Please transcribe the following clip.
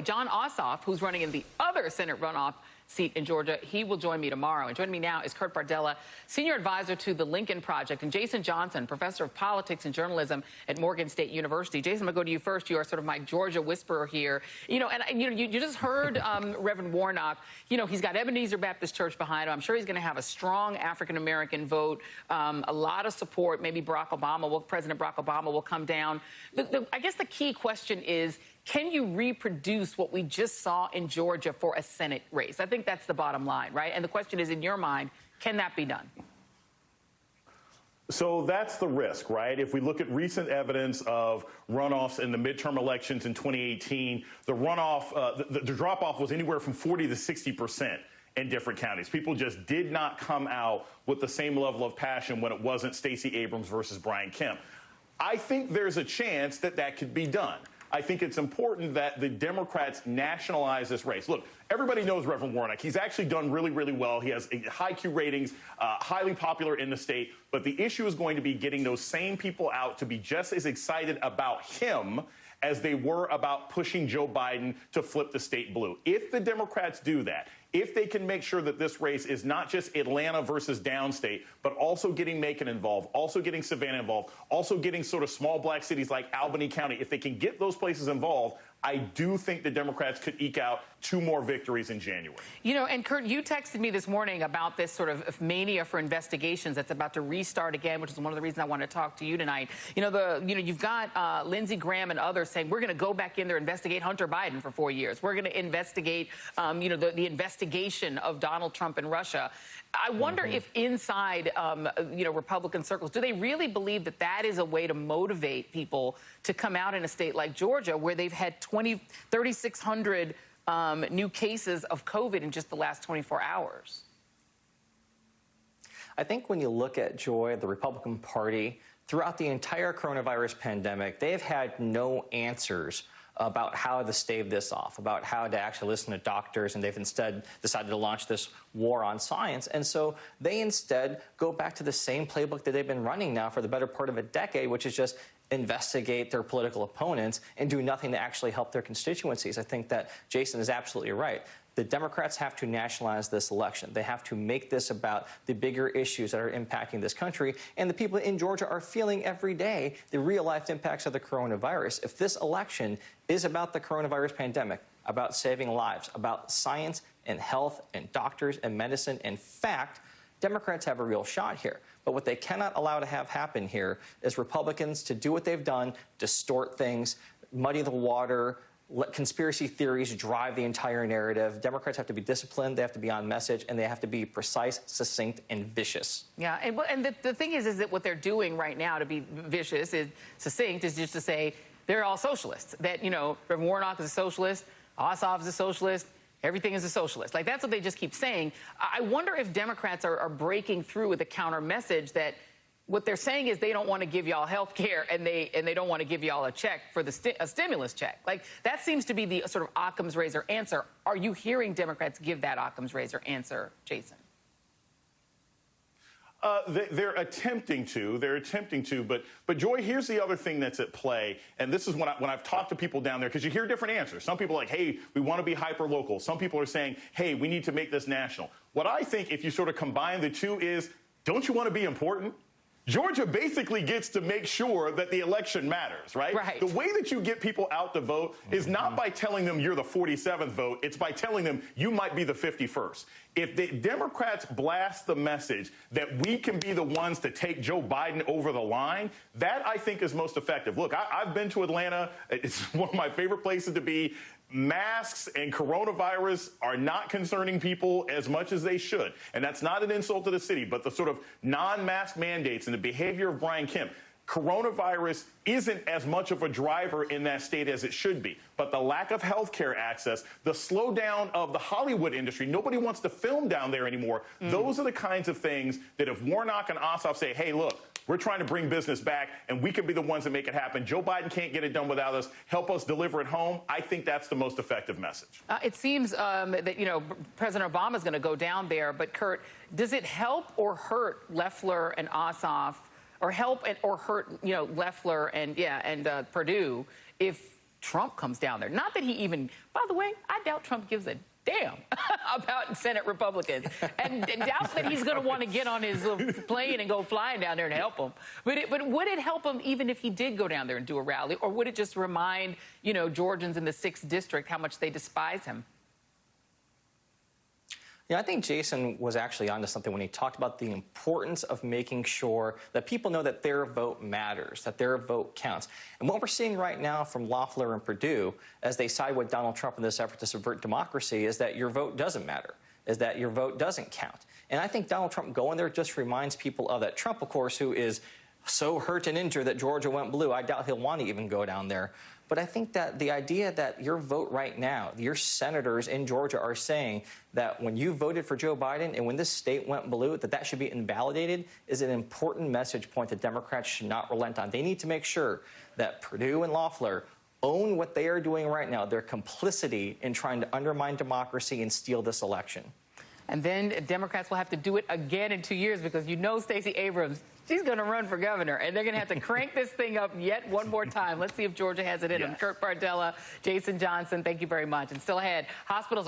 Jon Ossoff, who's running in the other Senate runoff seat in Georgia, he will join me tomorrow. And joining me now is Kurt Bardella, senior advisor to the Lincoln Project, and Jason Johnson, professor of politics and journalism at Morgan State University. Jason, I'm going to go to you first. You are sort of my Georgia whisperer here. You just heard Reverend Warnock. He's got Ebenezer Baptist Church behind him. I'm sure he's going to have a strong African-American vote, a lot of support. Maybe President Barack Obama will come down. I guess the key question is, can you reproduce what we just saw in Georgia for a Senate race? I think that's the bottom line, right? And the question is, in your mind, can that be done? So that's the risk, right? If we look at recent evidence of runoffs in the midterm elections in 2018, the runoff, the drop-off was anywhere from 40 to 60% in different counties. People just did not come out with the same level of passion when it wasn't Stacey Abrams versus Brian Kemp. I think there's a chance that that could be done. I think it's important that the Democrats nationalize this race. Look, everybody knows Reverend Warnock. He's actually done really, really well. He has high Q ratings, highly popular in the state. But the issue is going to be getting those same people out to be just as excited about him as they were about pushing Joe Biden to flip the state blue. If the Democrats do that, if they can make sure that this race is not just Atlanta versus downstate, but also getting Macon involved, also getting Savannah involved, also getting sort of small black cities like Albany County, if they can get those places involved, I do think the Democrats could eke out 2 more victories in January. And Kurt, you texted me this morning about this sort of mania for investigations that's about to restart again, which is one of the reasons I want to talk to you tonight. You've got Lindsey Graham and others saying we're going to go back in there, investigate Hunter Biden for 4 years. We're going to investigate, the investigation of Donald Trump and Russia. I wonder if inside, Republican circles, do they really believe that that is a way to motivate people to come out in a state like Georgia, where they've had 3,600 new cases of COVID in just the last 24 hours? I think when you look at Joy, the Republican Party, throughout the entire coronavirus pandemic, they've had no answers about how to stave this off, about how to actually listen to doctors, and they've instead decided to launch this war on science. And so they instead go back to the same playbook that they've been running now for the better part of a decade, which is just investigate their political opponents and do nothing to actually help their constituencies. I think that Jason is absolutely right. The Democrats have to nationalize this election. They have to make this about the bigger issues that are impacting this country. And the people in Georgia are feeling every day the real-life impacts of the coronavirus. If this election is about the coronavirus pandemic, about saving lives, about science and health and doctors and medicine and fact, Democrats have a real shot here. But what they cannot allow to have happen here is Republicans to do what they've done, distort things, muddy the water, let conspiracy theories drive the entire narrative. Democrats have to be disciplined, they have to be on message, and they have to be precise, succinct, and vicious. Yeah, and the thing is that what they're doing right now to be vicious, succinct, is just to say they're all socialists. That, Reverend Warnock is a socialist, Ossoff is a socialist, everything is a socialist. Like, that's what they just keep saying. I wonder if Democrats are breaking through with a counter message that what they're saying is they don't want to give y'all health care, and they don't want to give y'all a check for a stimulus check. Like, that seems to be the sort of Occam's razor answer. Are you hearing Democrats give that Occam's razor answer, Jason? They're attempting to, but Joy, here's the other thing that's at play, and this is when I've talked to people down there, because you hear different answers. Some people are like, hey, we want to be hyper-local. Some people are saying, hey, we need to make this national. What I think, if you sort of combine the two, is, don't you want to be important? Georgia basically gets to make sure that the election matters, right? The way that you get people out to vote is not by telling them you're the 47th vote. It's by telling them you might be the 51st. If the Democrats blast the message that we can be the ones to take Joe Biden over the line, that, I think, is most effective. Look, I've been to Atlanta. It's one of my favorite places to be. Masks and coronavirus are not concerning people as much as they should. And that's not an insult to the city, but the sort of non-mask mandates and the behavior of Brian Kemp. Coronavirus isn't as much of a driver in that state as it should be. But the lack of health care access, the slowdown of the Hollywood industry, nobody wants to film down there anymore. Those are the kinds of things that if Warnock and Ossoff say, hey, look, we're trying to bring business back, and we can be the ones that make it happen. Joe Biden can't get it done without us. Help us deliver it home. I think that's the most effective message. It seems that, President Obama is going to go down there. But, Kurt, does it help or hurt Loeffler and Ossoff, or help or hurt, Loeffler and Perdue, if Trump comes down there. Not that he even, by the way, I doubt Trump gives a damn about Senate Republicans, and doubt that he's going to want to get on his little plane and go flying down there and help them. But would it help him even if he did go down there and do a rally, or would it just remind, Georgians in the 6th district how much they despise him? Yeah, I think Jason was actually onto something when he talked about the importance of making sure that people know that their vote matters, that their vote counts. And what we're seeing right now from Loeffler and Perdue, as they side with Donald Trump in this effort to subvert democracy, is that your vote doesn't matter, is that your vote doesn't count. And I think Donald Trump going there just reminds people of that. Trump, of course, who is so hurt and injured that Georgia went blue, I doubt he'll want to even go down there. But I think that the idea that your vote right now, your senators in Georgia are saying that when you voted for Joe Biden and when this state went blue, that should be invalidated, is an important message point that Democrats should not relent on. They need to make sure that Perdue and Loeffler own what they are doing right now, their complicity in trying to undermine democracy and steal this election. And then Democrats will have to do it again in 2 years because Stacey Abrams, she's going to run for governor, and they're going to have to crank this thing up yet one more time. Let's see if Georgia has it in them. Kurt Bardella, Jason Johnson, thank you very much. And still ahead, hospitals